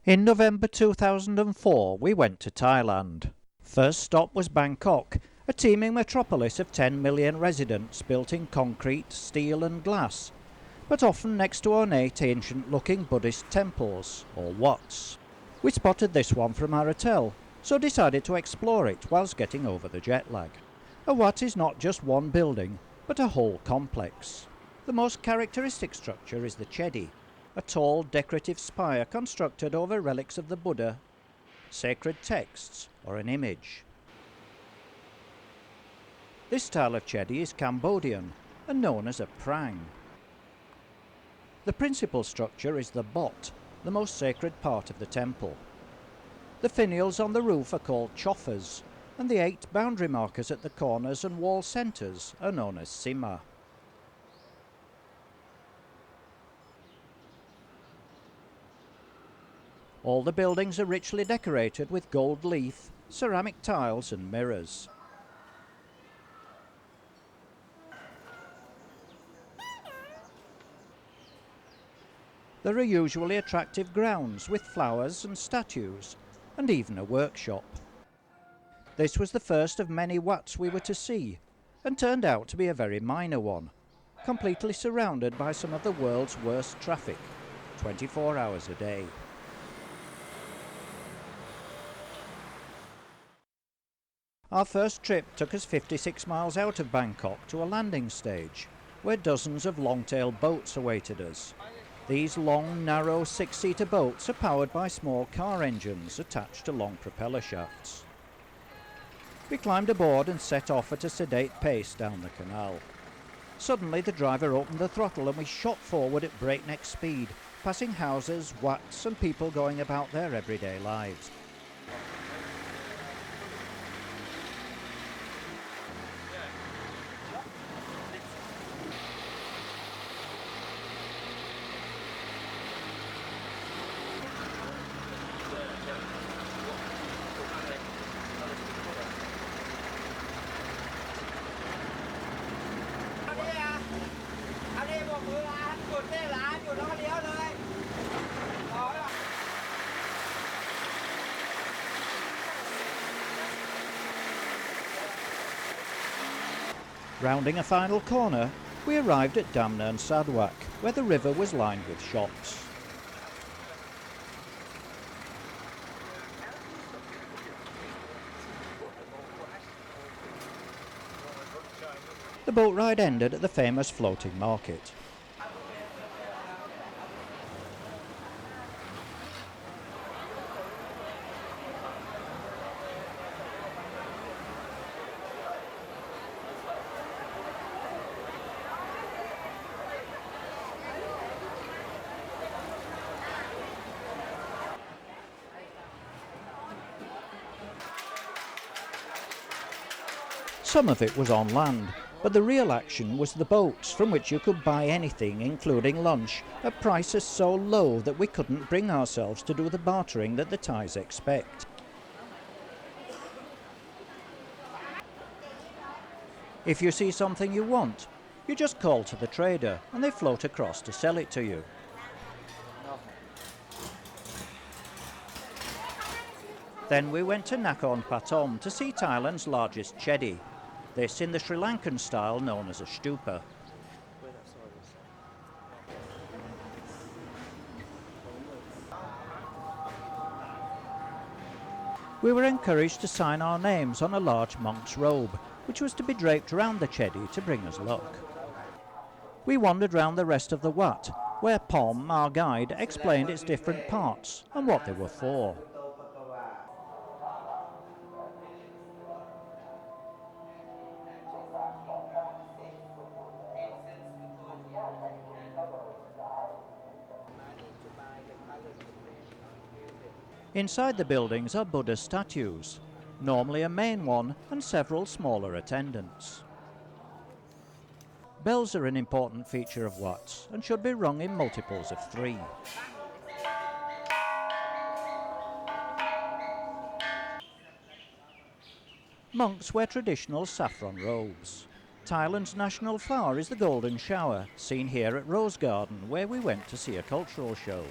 In November 2004 we went to Thailand. First stop was Bangkok, a teeming metropolis of 10 million residents built in concrete, steel and glass, but often next to ornate ancient-looking Buddhist temples, or wats. We spotted this one from our hotel, so decided to explore it whilst getting over the jet lag. A wat is not just one building, but a whole complex. The most characteristic structure is the chedi, a tall decorative spire constructed over relics of the Buddha, sacred texts or an image. This style of chedi is Cambodian and known as a prang. The principal structure is the bot, the most sacred part of the temple. The finials on the roof are called chofas, and the 8 boundary markers at the corners and wall centres are known as sima. All the buildings are richly decorated with gold leaf, ceramic tiles and mirrors. There are usually attractive grounds with flowers and statues, and even a workshop. This was the first of many wats we were to see, and turned out to be a very minor one, completely surrounded by some of the world's worst traffic, 24 hours a day. Our first trip took us 56 miles out of Bangkok to a landing stage, where dozens of long-tail boats awaited us. These long, narrow 6-seater boats are powered by small car engines attached to long propeller shafts. We climbed aboard and set off at a sedate pace down the canal. Suddenly the driver opened the throttle and we shot forward at breakneck speed, passing houses, wats and people going about their everyday lives. Rounding a final corner, we arrived at Damner Sadwak, where the river was lined with shops. The boat ride ended at the famous floating market. Some of it was on land, but the real action was the boats, from which you could buy anything, including lunch, at prices so low that we couldn't bring ourselves to do the bartering that the Thais expect. If you see something you want, you just call to the trader and they float across to sell it to you. Then we went to Nakhon Pathom to see Thailand's largest chedi, this in the Sri Lankan style known as a stupa. We were encouraged to sign our names on a large monk's robe, which was to be draped around the chedi to bring us luck. We wandered round the rest of the wat, where Pom, our guide, explained its different parts and what they were for. Inside the buildings are Buddha statues, normally a main one and several smaller attendants. Bells are an important feature of wats and should be rung in multiples of 3. Monks wear traditional saffron robes. Thailand's national flower is the golden shower, seen here at Rose Garden, where we went to see a cultural show.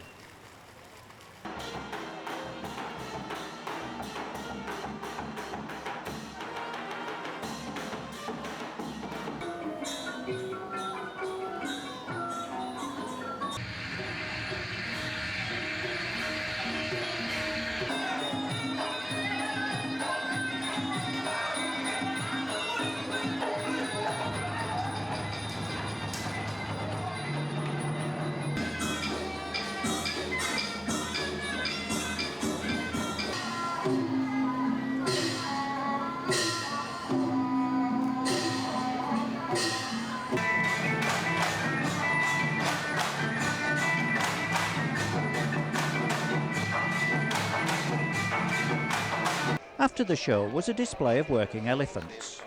After the show was a display of working elephants.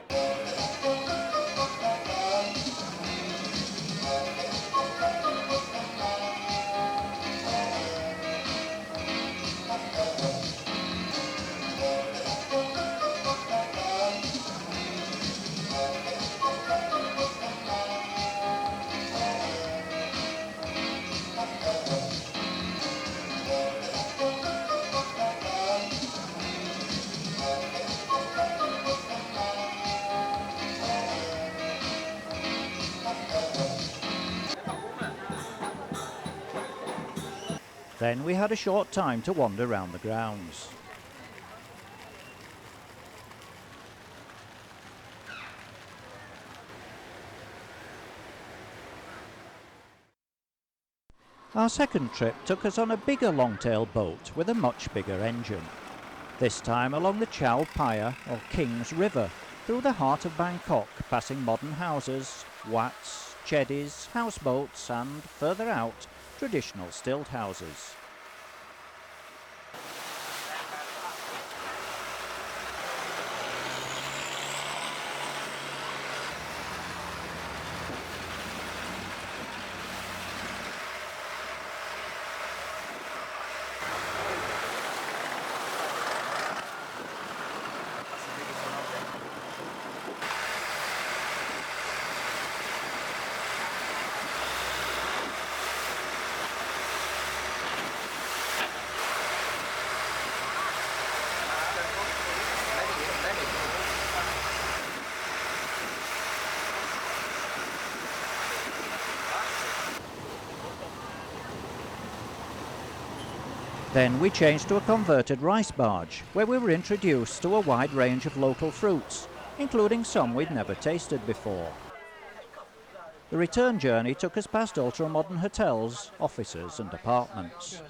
Then we had a short time to wander round the grounds. Our second trip took us on a bigger longtail boat with a much bigger engine. This time along the Chao Phraya or King's River, through the heart of Bangkok, passing modern houses, wats, cheddies, houseboats and, further out, traditional stilt houses. Then we changed to a converted rice barge, where we were introduced to a wide range of local fruits, including some we'd never tasted before. The return journey took us past ultra-modern hotels, offices and apartments.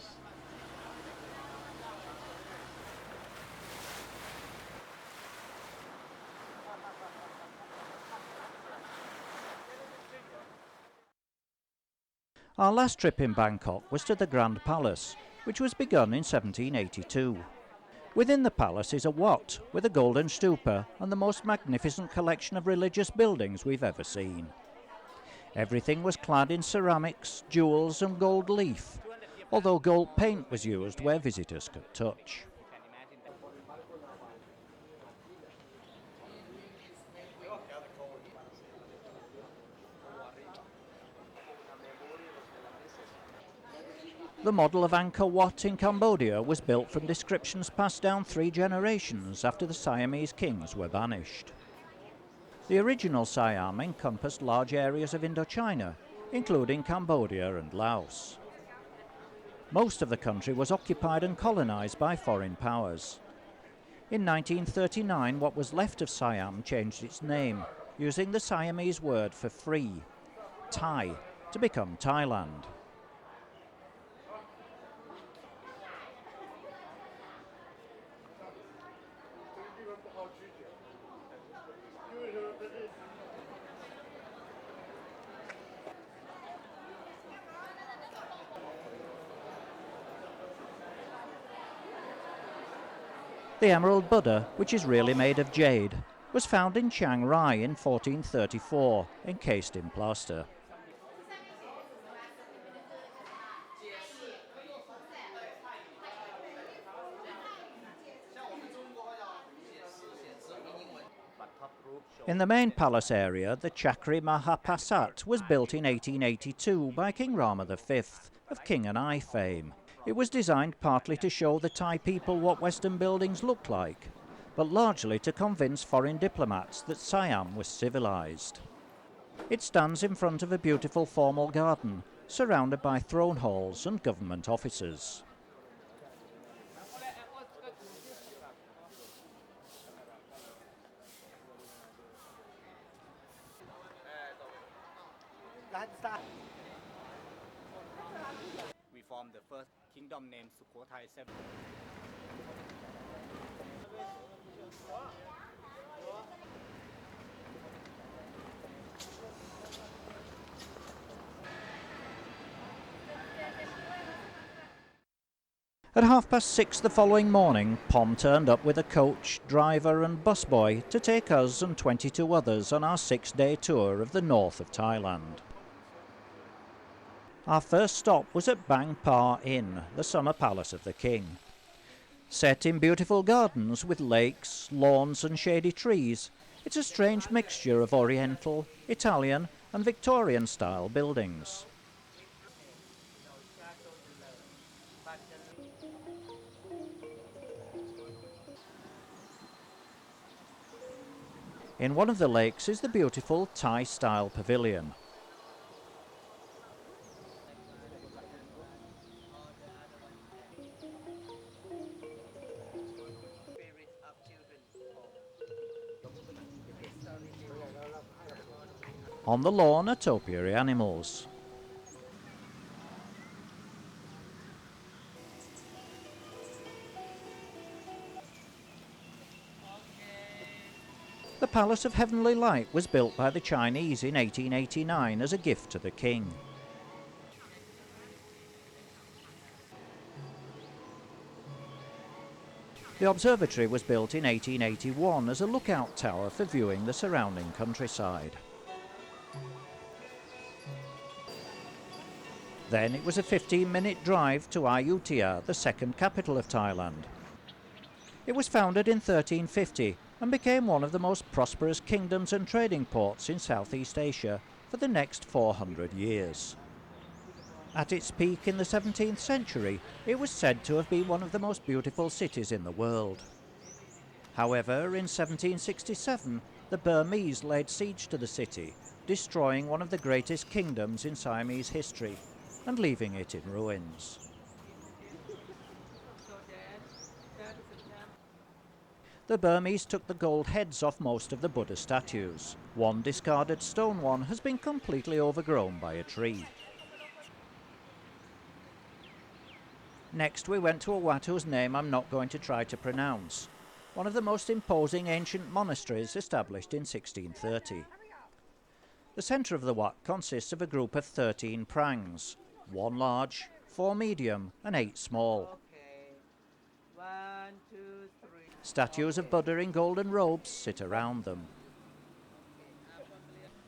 Our last trip in Bangkok was to the Grand Palace, which was begun in 1782. Within the palace is a wat with a golden stupa and the most magnificent collection of religious buildings we've ever seen. Everything was clad in ceramics, jewels and gold leaf, although gold paint was used where visitors could touch. The model of Angkor Wat in Cambodia was built from descriptions passed down 3 generations after the Siamese kings were banished. The original Siam encompassed large areas of Indochina, including Cambodia and Laos. Most of the country was occupied and colonized by foreign powers. In 1939, what was left of Siam changed its name, using the Siamese word for free, Thai, to become Thailand. The Emerald Buddha, which is really made of jade, was found in Chiang Rai in 1434, encased in plaster. In the main palace area, the Chakri Mahapasat was built in 1882 by King Rama V of King Ai fame. It was designed partly to show the Thai people what Western buildings looked like, but largely to convince foreign diplomats that Siam was civilized. It stands in front of a beautiful formal garden, surrounded by throne halls and government offices. We formed the first kingdom named Sukothai 7. At 6:30 the following morning, Pom turned up with a coach, driver and busboy to take us and 22 others on our 6-day tour of the north of Thailand. Our first stop was at Bang Pa Inn, the summer palace of the king. Set in beautiful gardens with lakes, lawns and shady trees, it's a strange mixture of Oriental, Italian and Victorian style buildings. In one of the lakes is the beautiful Thai-style pavilion. On the lawn are topiary animals. The Palace of Heavenly Light was built by the Chinese in 1889 as a gift to the king. The observatory was built in 1881 as a lookout tower for viewing the surrounding countryside. Then it was a 15-minute drive to Ayuthaya, the second capital of Thailand. It was founded in 1350 and became one of the most prosperous kingdoms and trading ports in Southeast Asia for the next 400 years. At its peak in the 17th century, it was said to have been one of the most beautiful cities in the world. However, in 1767, the Burmese laid siege to the city, destroying one of the greatest kingdoms in Siamese history and leaving it in ruins. The Burmese took the gold heads off most of the Buddha statues. One discarded stone one has been completely overgrown by a tree. Next we went to a wat whose name I'm not going to try to pronounce, one of the most imposing ancient monasteries established in 1630. The centre of the wat consists of a group of 13 prangs, 1 large, 4 medium and 8 small. Statues of Buddha in golden robes sit around them.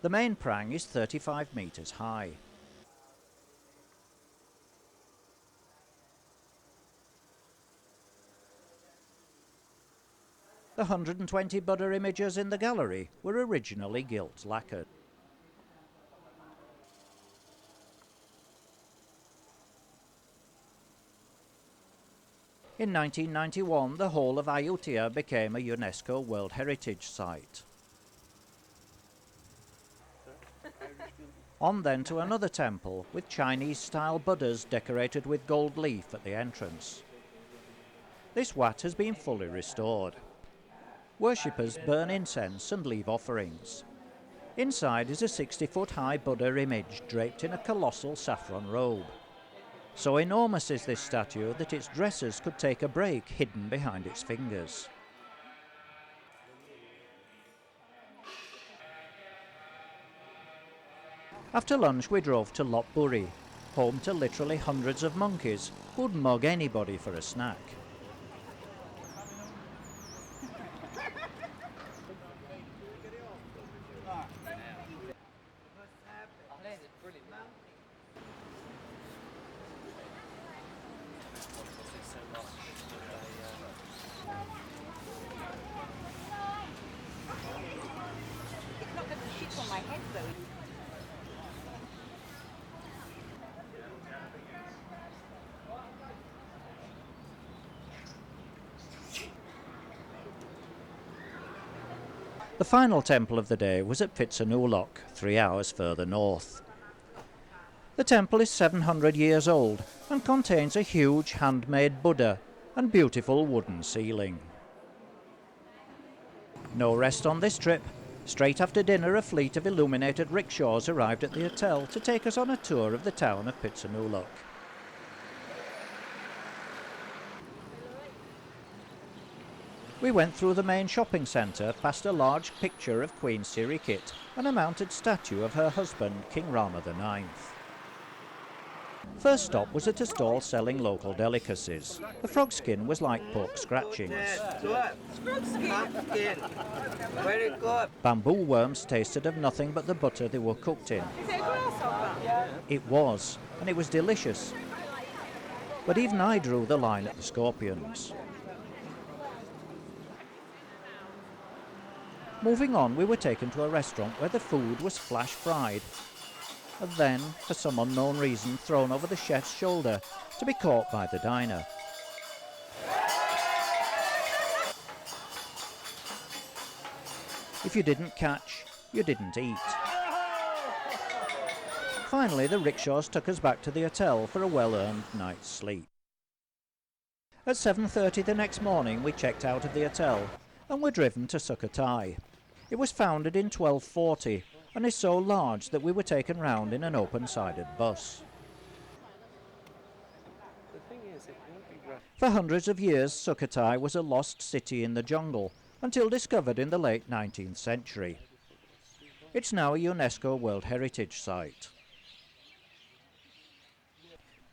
The main prang is 35 metres high. The 120 Buddha images in the gallery were originally gilt lacquered. In 1991, the whole of Ayuthaya became a UNESCO World Heritage Site. On then to another temple with Chinese-style Buddhas decorated with gold leaf at the entrance. This wat has been fully restored. Worshippers burn incense and leave offerings. Inside is a 60-foot-high Buddha image draped in a colossal saffron robe. So enormous is this statue that its dressers could take a break hidden behind its fingers. After lunch we drove to Lopburi, home to literally hundreds of monkeys who'd mug anybody for a snack. The final temple of the day was at Phitsanuloke, 3 hours further north. The temple is 700 years old and contains a huge handmade Buddha and beautiful wooden ceiling. No rest on this trip. Straight after dinner, a fleet of illuminated rickshaws arrived at the hotel to take us on a tour of the town of Phitsanuloke. We went through the main shopping centre past a large picture of Queen Sirikit and a mounted statue of her husband, King Rama IX. First stop was at a stall selling local delicacies. The frog skin was like pork scratchings. Very good. Bamboo worms tasted of nothing but the butter they were cooked in. Is it a grasshopper? It was, and it was delicious. But even I drew the line at the scorpions. Moving on, we were taken to a restaurant where the food was flash fried, and then, for some unknown reason, thrown over the chef's shoulder to be caught by the diner. If you didn't catch, you didn't eat. Finally, the rickshaws took us back to the hotel for a well-earned night's sleep. At 7:30 the next morning, we checked out of the hotel and were driven to Sukothai. It was founded in 1240 and is so large that we were taken round in an open-sided bus. For hundreds of years, Sukothai was a lost city in the jungle until discovered in the late 19th century. It's now a UNESCO World Heritage Site.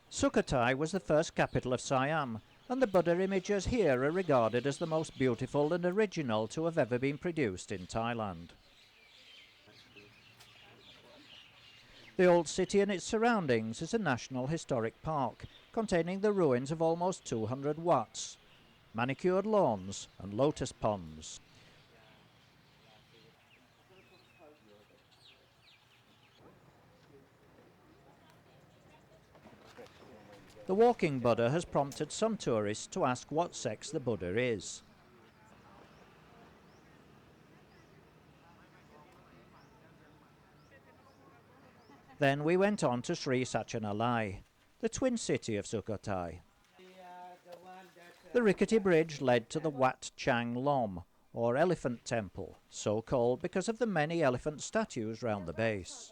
Sukothai was the first capital of Siam, and the Buddha images here are regarded as the most beautiful and original to have ever been produced in Thailand. The old city and its surroundings is a National Historic Park containing the ruins of almost 200 wats, manicured lawns and lotus ponds. The walking Buddha has prompted some tourists to ask what sex the Buddha is. Then we went on to Sri Phitsanuloke, the twin city of Sukothai. The rickety bridge led to the Wat Chang Lom, or elephant temple, so called because of the many elephant statues round the base.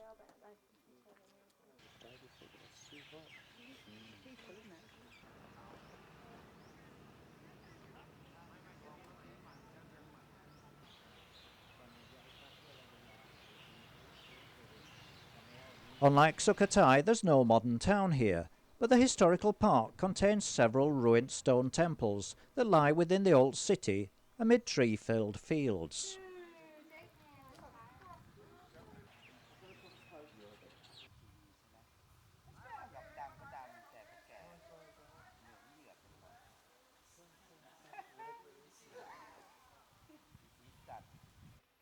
Unlike Sukothai, there's no modern town here, but the historical park contains several ruined stone temples that lie within the old city amid tree-filled fields.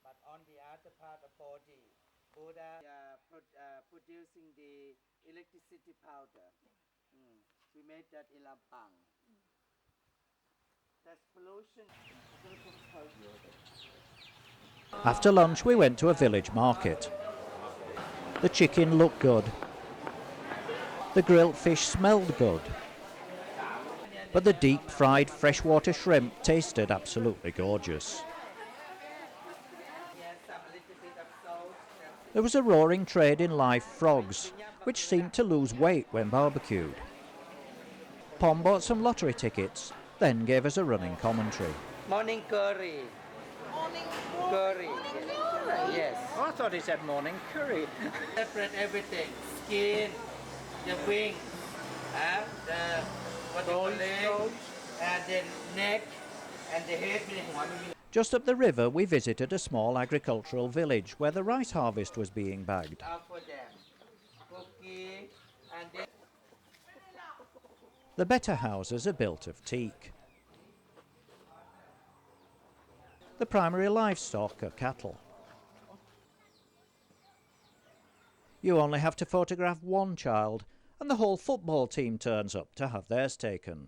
But on the other part of body, Buddha producing the electricity powder. We made that in Lampang. That's pollution. After lunch we went to a village market. The chicken looked good. The grilled fish smelled good. But the deep-fried freshwater shrimp tasted absolutely gorgeous. There was a roaring trade in live frogs, which seemed to lose weight when barbecued. Pom bought some lottery tickets, then gave us a running commentary. Morning curry. Morning Curry. Yes. Oh, I thought he said morning curry. Separate everything. Skin, the wing, the what you call leg, and the neck, and the head. Just up the river we visited a small agricultural village where the rice harvest was being bagged. For them. Cookie, and then The better houses are built of teak. The primary livestock are cattle. You only have to photograph one child and the whole football team turns up to have theirs taken.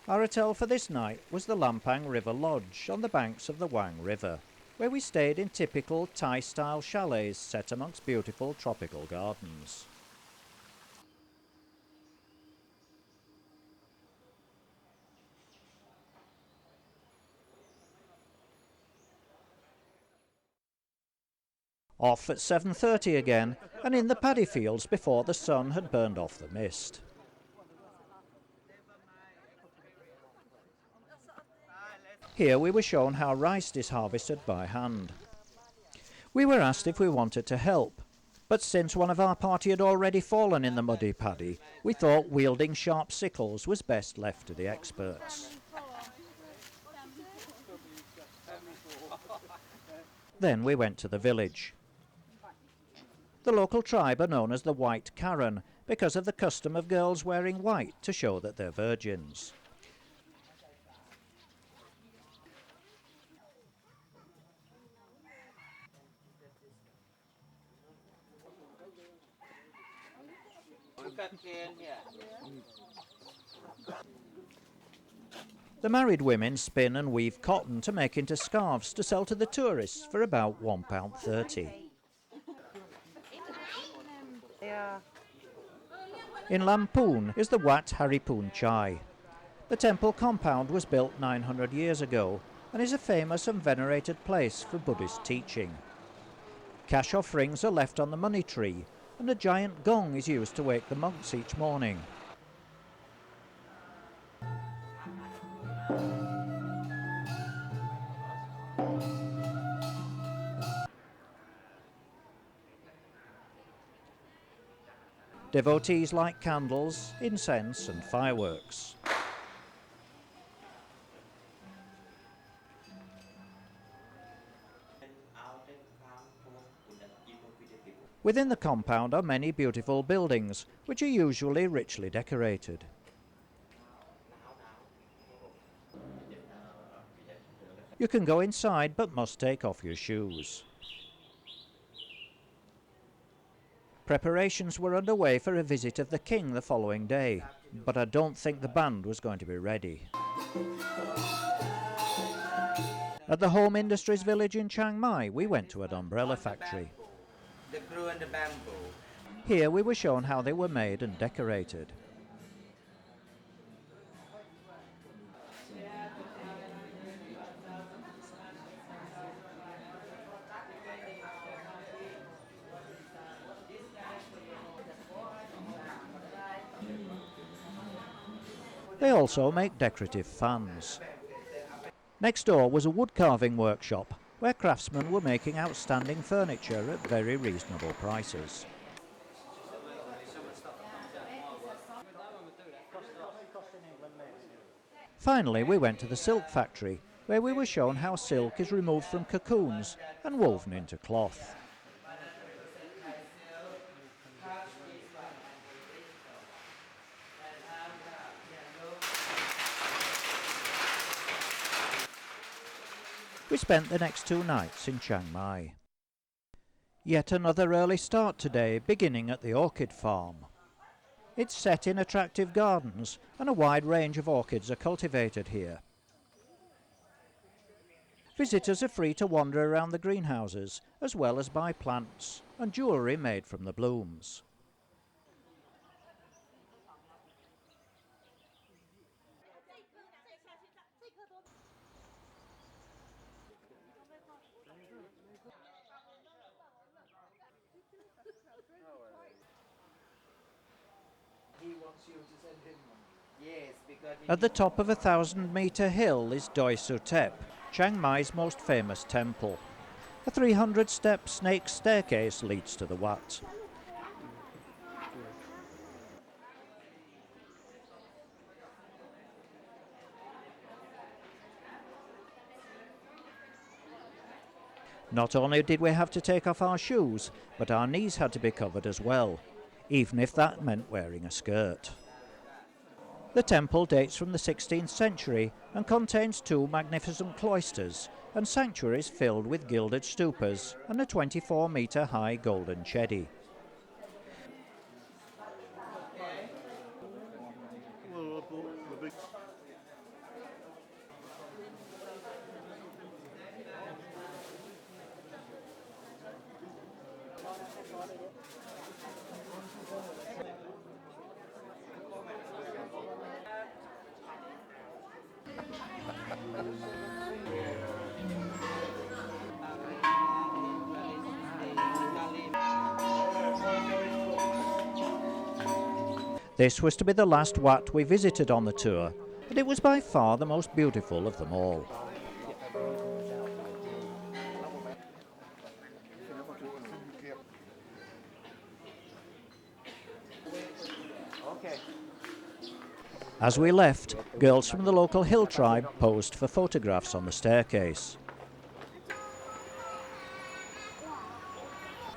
Our hotel for this night was the Lampang River Lodge on the banks of the Wang River, where we stayed in typical Thai-style chalets set amongst beautiful tropical gardens. Off at 7:30 again, and in the paddy fields before the sun had burned off the mist. Here we were shown how rice is harvested by hand. We were asked if we wanted to help, But since one of our party had already fallen in the muddy paddy, we thought wielding sharp sickles was best left to the experts. Then we went to the village. The local tribe are known as the White Karen because of the custom of girls wearing white to show that they're virgins. The married women spin and weave cotton to make into scarves to sell to the tourists for about £1.30. Yeah. In Lampoon is the Wat Haripun Chai. The temple compound was built 900 years ago and is a famous and venerated place for Buddhist teaching. Cash offerings are left on the money tree, and a giant gong is used to wake the monks each morning. Devotees light candles, incense and fireworks. Within the compound are many beautiful buildings, which are usually richly decorated. You can go inside but must take off your shoes. Preparations were underway for a visit of the king the following day, but I don't think the band was going to be ready. At the Home Industries village in Chiang Mai, we went to an umbrella factory. The glue and the bamboo. Here we were shown how they were made and decorated. They also make decorative fans. Next door was a wood carving workshop where craftsmen were making outstanding furniture at very reasonable prices. Finally, we went to the silk factory where we were shown how silk is removed from cocoons and woven into cloth. We spent the next 2 nights in Chiang Mai. Yet another early start today, beginning at the orchid farm. It's set in attractive gardens and a wide range of orchids are cultivated here. Visitors are free to wander around the greenhouses as well as buy plants and jewellery made from the blooms. At the top of a 1,000-metre hill is Doi Sutep, Chiang Mai's most famous temple. A 300-step snake staircase leads to the Wat. Not only did we have to take off our shoes, but our knees had to be covered as well, even if that meant wearing a skirt. The temple dates from the 16th century and contains 2 magnificent cloisters and sanctuaries filled with gilded stupas and a 24-metre high golden chedi. This was to be the last Wat we visited on the tour, but it was by far the most beautiful of them all. Okay. As we left, girls from the local hill tribe posed for photographs on the staircase.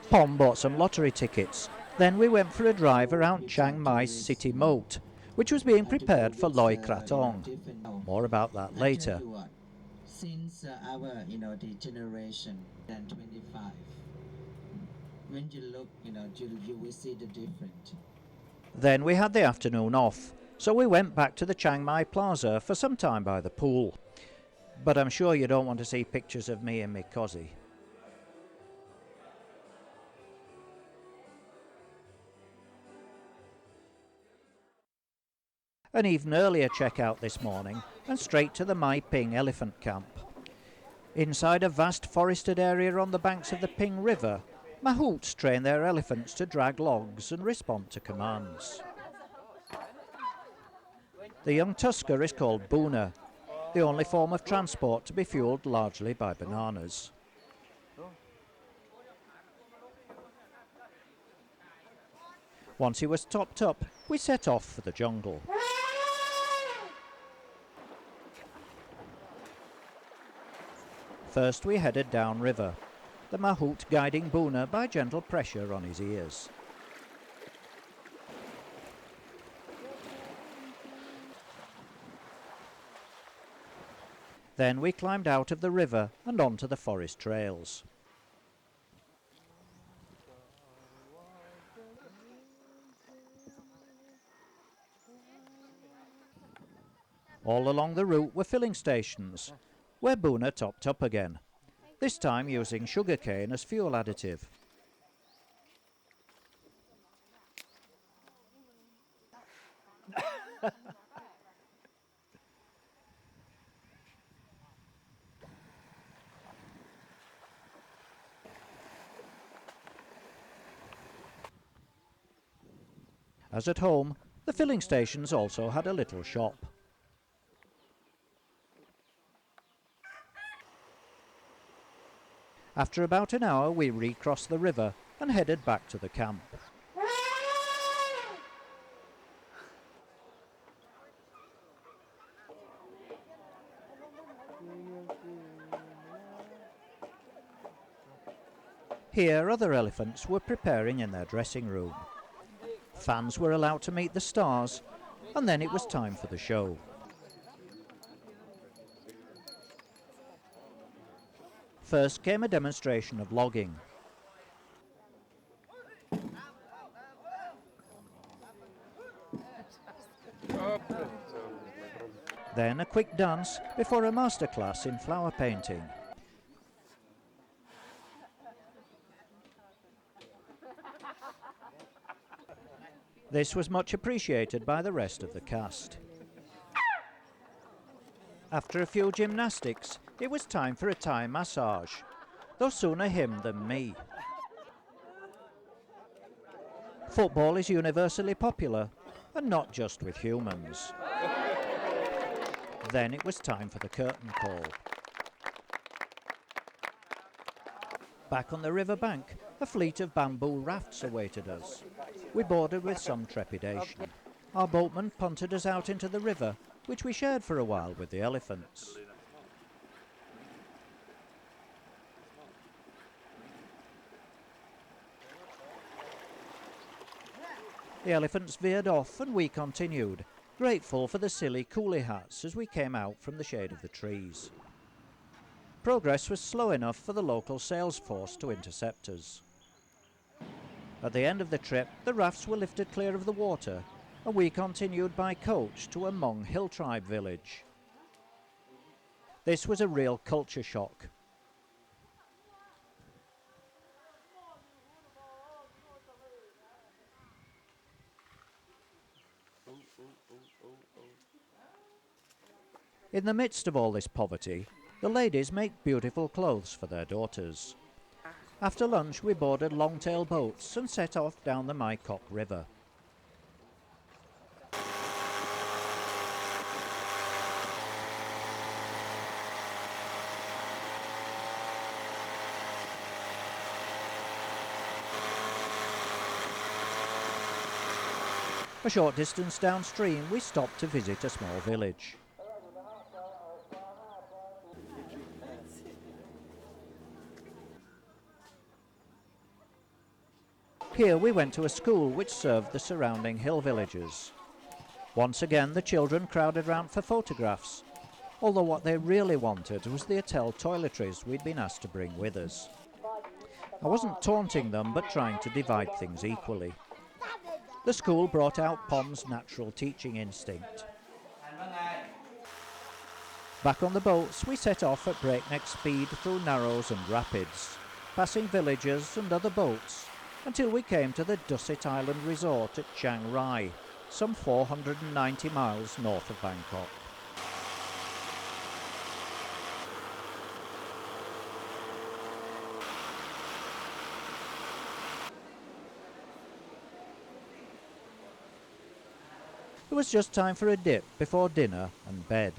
Pom bought some lottery tickets. Then we went for a drive around Chiang Mai's city moat, which was being prepared for Loi Kratong. More about that later. Since our, the generation, than 25, when you look, you will see the difference. Then we had the afternoon off, so we went back to the Chiang Mai Plaza for some time by the pool. But I'm sure you don't want to see pictures of me in my cosy. An even earlier checkout this morning and straight to the Mai Ping elephant camp. Inside a vast forested area on the banks of the Ping River, mahouts train their elephants to drag logs and respond to commands. The young tusker is called Boona, the only form of transport to be fueled largely by bananas. Once he was topped up, we set off for the jungle. First we headed downriver, the mahout guiding Boona by gentle pressure on his ears. Then we climbed out of the river and onto the forest trails. All along the route were filling stations, where Boona topped up again, this time using sugarcane as fuel additive. As at home, the filling stations also had a little shop. After about an hour we recrossed the river and headed back to the camp. Here other elephants were preparing in their dressing room. Fans were allowed to meet the stars, and then it was time for the show. First came a demonstration of logging. Then a quick dance before a masterclass in flower painting. This was much appreciated by the rest of the cast. After a few gymnastics, it was time for a Thai massage, though sooner him than me. Football is universally popular, and not just with humans. Then it was time for the curtain call. Back on the river bank, a fleet of bamboo rafts awaited us. We boarded with some trepidation. Our boatman punted us out into the river, which we shared for a while with the elephants. The elephants veered off and we continued, grateful for the silly coolie hats as we came out from the shade of the trees. Progress was slow enough for the local sales force to intercept us. At the end of the trip, the rafts were lifted clear of the water, and we continued by coach to a Hmong hill tribe village. This was a real culture shock. In the midst of all this poverty, the ladies make beautiful clothes for their daughters. After lunch we boarded long-tail boats and set off down the Mekong River. A short distance downstream, we stopped to visit a small village. Here we went to a school which served the surrounding hill villages. Once again, the children crowded round for photographs, although what they really wanted was the hotel toiletries we'd been asked to bring with us. I wasn't taunting them, but trying to divide things equally. The school brought out Pom's natural teaching instinct. Back on the boats, we set off at breakneck speed through narrows and rapids, passing villages and other boats, until we came to the Dusit Island resort at Chiang Rai, some 490 miles north of Bangkok. It was just time for a dip before dinner and bed.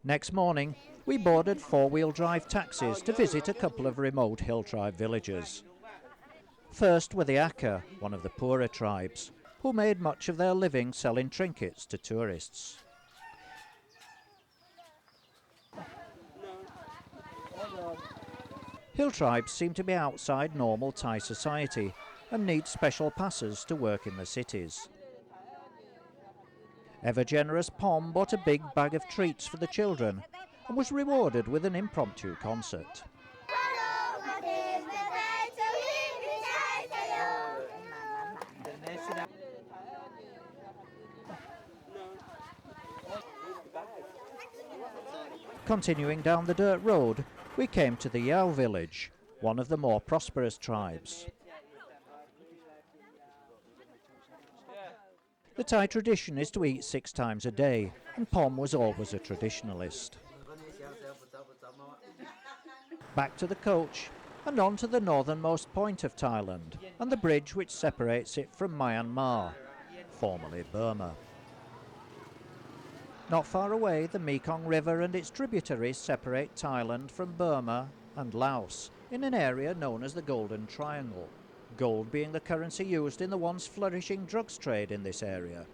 Next morning, we boarded four-wheel drive taxis to visit a couple of remote hill tribe villages. First were the Aka, one of the poorer tribes, who made much of their living selling trinkets to tourists. Hill tribes seem to be outside normal Thai society and need special passes to work in the cities. Ever-generous Pom bought a big bag of treats for the children and was rewarded with an impromptu concert. Continuing down the dirt road, we came to the Yao village, one of the more prosperous tribes. The Thai tradition is to eat 6 times a day, and Pom was always a traditionalist. Back to the coach, and on to the northernmost point of Thailand, and the bridge which separates it from Myanmar, formerly Burma. Not far away, the Mekong River and its tributaries separate Thailand from Burma and Laos in an area known as the Golden Triangle, gold being the currency used in the once flourishing drugs trade in this area.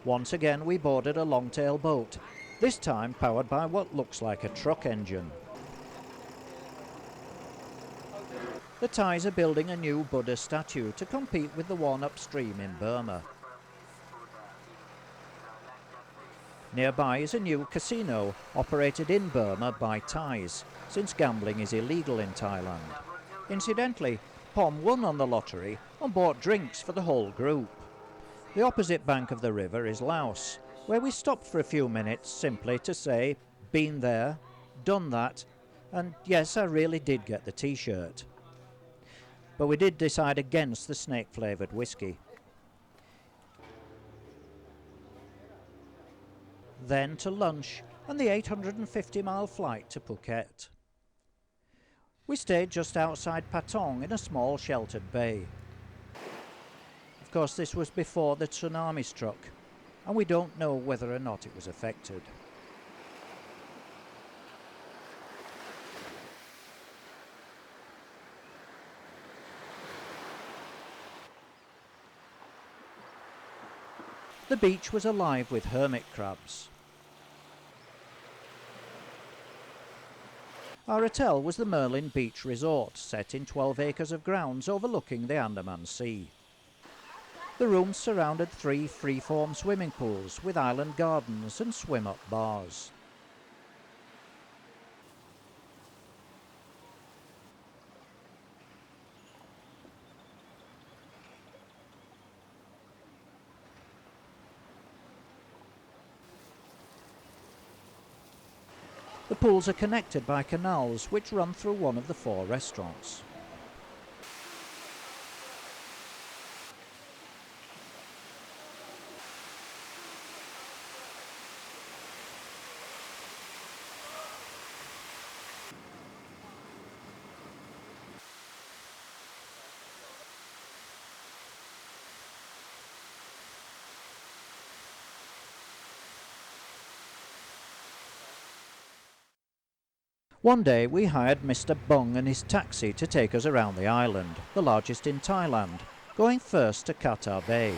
Once again we boarded a long-tail boat, this time powered by what looks like a truck engine. The Thais are building a new Buddha statue to compete with the one upstream in Burma. Nearby is a new casino operated in Burma by Thais, since gambling is illegal in Thailand. Incidentally, Pom won on the lottery and bought drinks for the whole group. The opposite bank of the river is Laos, where we stopped for a few minutes simply to say, been there, done that, and yes, I really did get the t-shirt. But we did decide against the snake-flavoured whiskey. Then to lunch and the 850-mile flight to Phuket. We stayed just outside Patong in a small sheltered bay. Of course, this was before the tsunami struck, and we don't know whether or not it was affected. The beach was alive with hermit crabs. Our hotel was the Merlin Beach Resort, set in 12 acres of grounds overlooking the Andaman Sea. The rooms surrounded 3 free-form swimming pools with island gardens and swim-up bars. The pools are connected by canals which run through one of the 4 restaurants. One day we hired Mr. Bung and his taxi to take us around the island, the largest in Thailand, going first to Qatar Bay.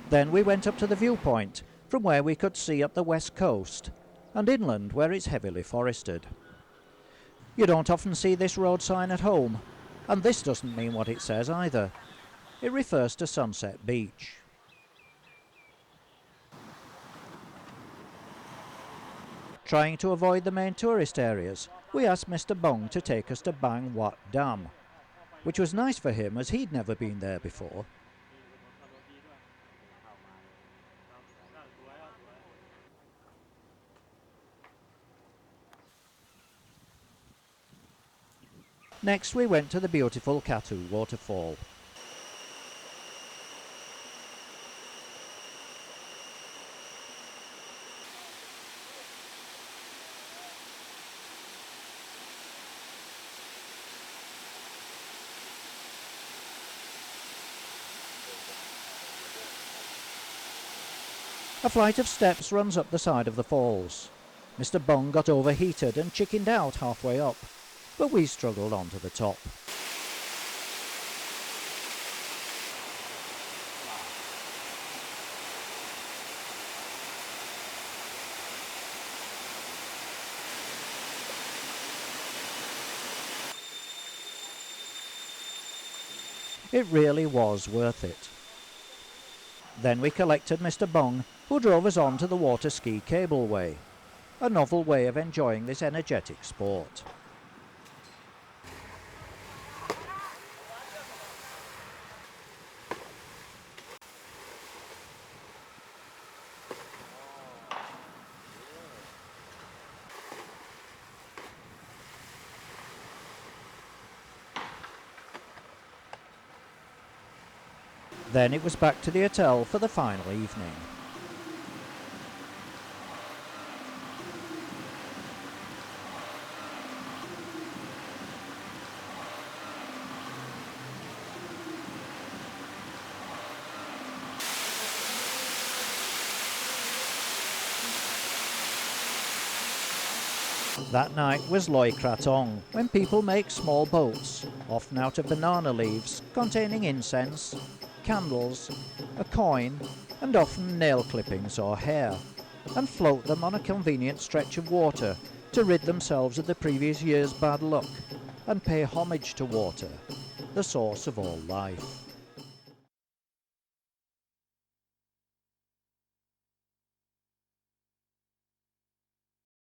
Then we went up to the viewpoint, from where we could see up the west coast, and inland where it's heavily forested. You don't often see this road sign at home, and this doesn't mean what it says either. It refers to Sunset Beach. Trying to avoid the main tourist areas, we asked Mr. Bung to take us to Bang Wat Dam, which was nice for him as he'd never been there before. Next we went to the beautiful Katu waterfall. A flight of steps runs up the side of the falls. Mr. Bung got overheated and chickened out halfway up, but we struggled on to the top. It really was worth it. Then we collected Mr. Bung, who drove us on to the water ski cableway, a novel way of enjoying this energetic sport. Then it was back to the hotel for the final evening. That night was Loi Kratong, when people make small boats, often out of banana leaves, containing incense, candles, a coin, and often nail clippings or hair, and float them on a convenient stretch of water to rid themselves of the previous year's bad luck and pay homage to water, the source of all life.